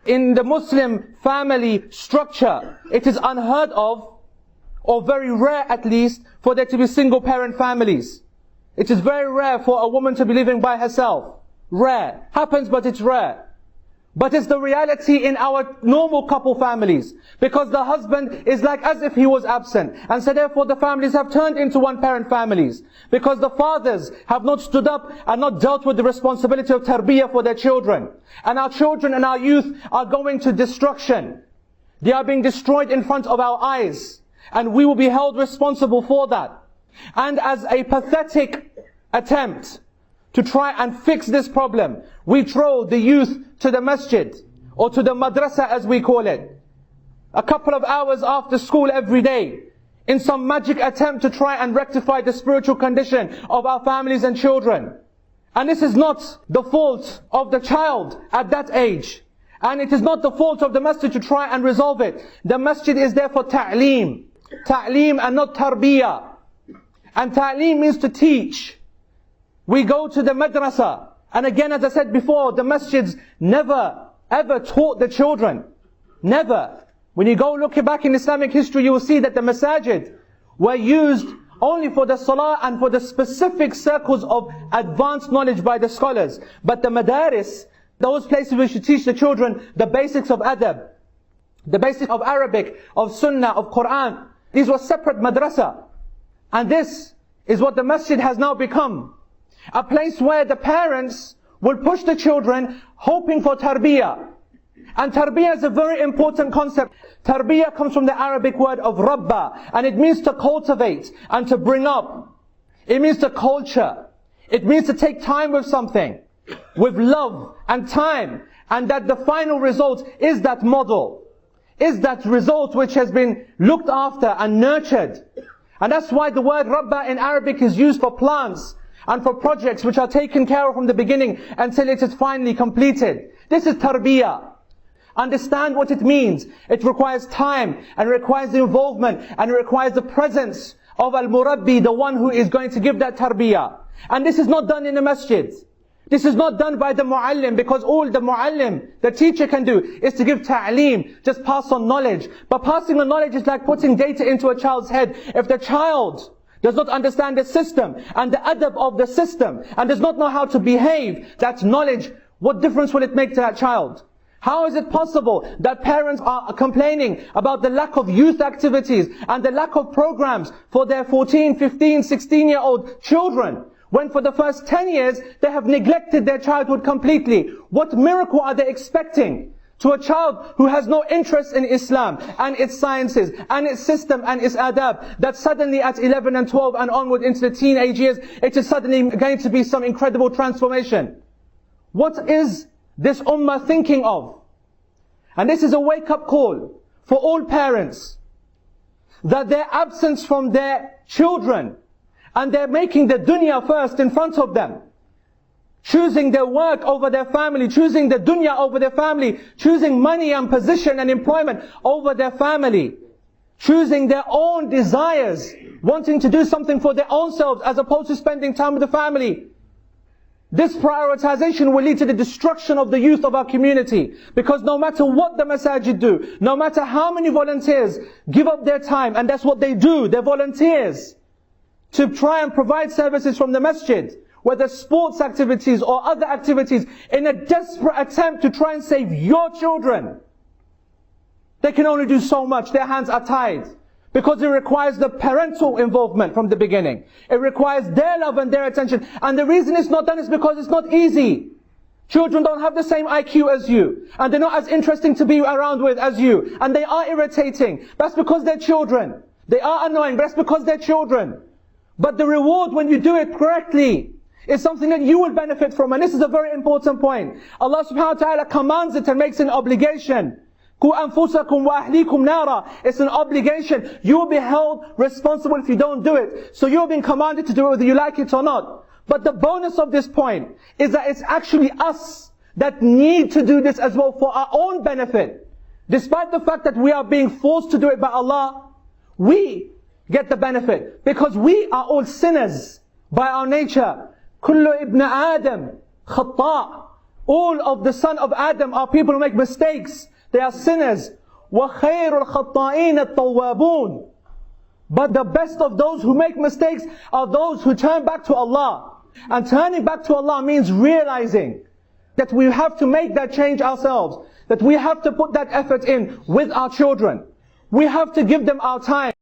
in the Muslim family structure, it is unheard of, or very rare at least, for there to be single parent families. It is very rare for a woman to be living by herself. Rare. Happens, but it's rare. But it's the reality in our normal couple families. Because the husband is like as if he was absent. And so therefore the families have turned into one-parent families. Because the fathers have not stood up and not dealt with the responsibility of tarbiyah for their children. And our children and our youth are going to destruction. They are being destroyed in front of our eyes. And we will be held responsible for that. And as a pathetic attempt to try and fix this problem, we throw the youth to the masjid, or to the madrasa as we call it, a couple of hours after school every day, in some magic attempt to try and rectify the spiritual condition of our families and children. And this is not the fault of the child at that age. And it is not the fault of the masjid to try and resolve it. The masjid is there for ta'leem. Ta'leem and not tarbiyah. And ta'leem means to teach. We go to the madrasa. And again, as I said before, the masjids never, ever taught the children. Never. When you go look back in Islamic history, you will see that the masajid were used only for the salah and for the specific circles of advanced knowledge by the scholars. But the madaris, those places where you teach the children the basics of adab, the basics of Arabic, of sunnah, of Quran, these were separate madrasa. And this is what the masjid has now become. A place where the parents will push the children hoping for tarbiyah. And tarbiyah is a very important concept. Tarbiyah comes from the Arabic word of rabba, and it means to cultivate and to bring up. It means to culture. It means to take time with something, with love and time, and that the final result is that model, is that result which has been looked after and nurtured. And that's why the word rabba in Arabic is used for plants and for projects which are taken care of from the beginning until it is finally completed. This is tarbiyah. Understand what it means. It requires time, and it requires the involvement, and it requires the presence of al-murabbi, the one who is going to give that tarbiyah. And this is not done in the masjid. This is not done by the muallim, because all the muallim, the teacher, can do is to give ta'aleem, just pass on knowledge. But passing on knowledge is like putting data into a child's head. If the child does not understand the system and the adab of the system, and does not know how to behave, that knowledge, what difference will it make to that child? How is it possible that parents are complaining about the lack of youth activities and the lack of programs for their 14, 15, 16-year-old children, when for the first 10 years they have neglected their childhood completely? What miracle are they expecting to a child who has no interest in Islam and its sciences and its system and its adab, that suddenly at 11 and 12 and onward into the teenage years, it is suddenly going to be some incredible transformation? What is this ummah thinking of? And this is a wake-up call for all parents, that their absence from their children, and they're making the dunya first in front of them, choosing their work over their family, choosing the dunya over their family, choosing money and position and employment over their family, choosing their own desires, wanting to do something for their own selves as opposed to spending time with the family. This prioritization will lead to the destruction of the youth of our community. Because no matter what the masajid do, no matter how many volunteers give up their time, and that's what they do, they're volunteers, to try and provide services from the masjid, whether sports activities or other activities, in a desperate attempt to try and save your children. They can only do so much. Their hands are tied. Because it requires the parental involvement from the beginning. It requires their love and their attention. And the reason it's not done is because it's not easy. Children don't have the same IQ as you. And they're not as interesting to be around with as you. And they are irritating. That's because they're children. They are annoying, but that's because they're children. But the reward when you do it correctly is something that you will benefit from. And this is a very important point. Allah subhanahu wa ta'ala commands it and makes an obligation. قُوا أَنفُسَكُمْ وَأَهْلِيكُمْ نَارًا. It's an obligation. You will be held responsible if you don't do it. So you're being commanded to do it whether you like it or not. But the bonus of this point is that it's actually us that need to do this as well for our own benefit. Despite the fact that we are being forced to do it by Allah, we get the benefit. Because we are all sinners by our nature. كُلُّ ابْنَ آدَمْ خَطَّاء. All of the son of Adam are people who make mistakes. They are sinners. وَخَيْرُ الْخَطَّائِينَ التَّوَّابُونَ. But the best of those who make mistakes are those who turn back to Allah. And turning back to Allah means realizing that we have to make that change ourselves. That we have to put that effort in with our children. We have to give them our time.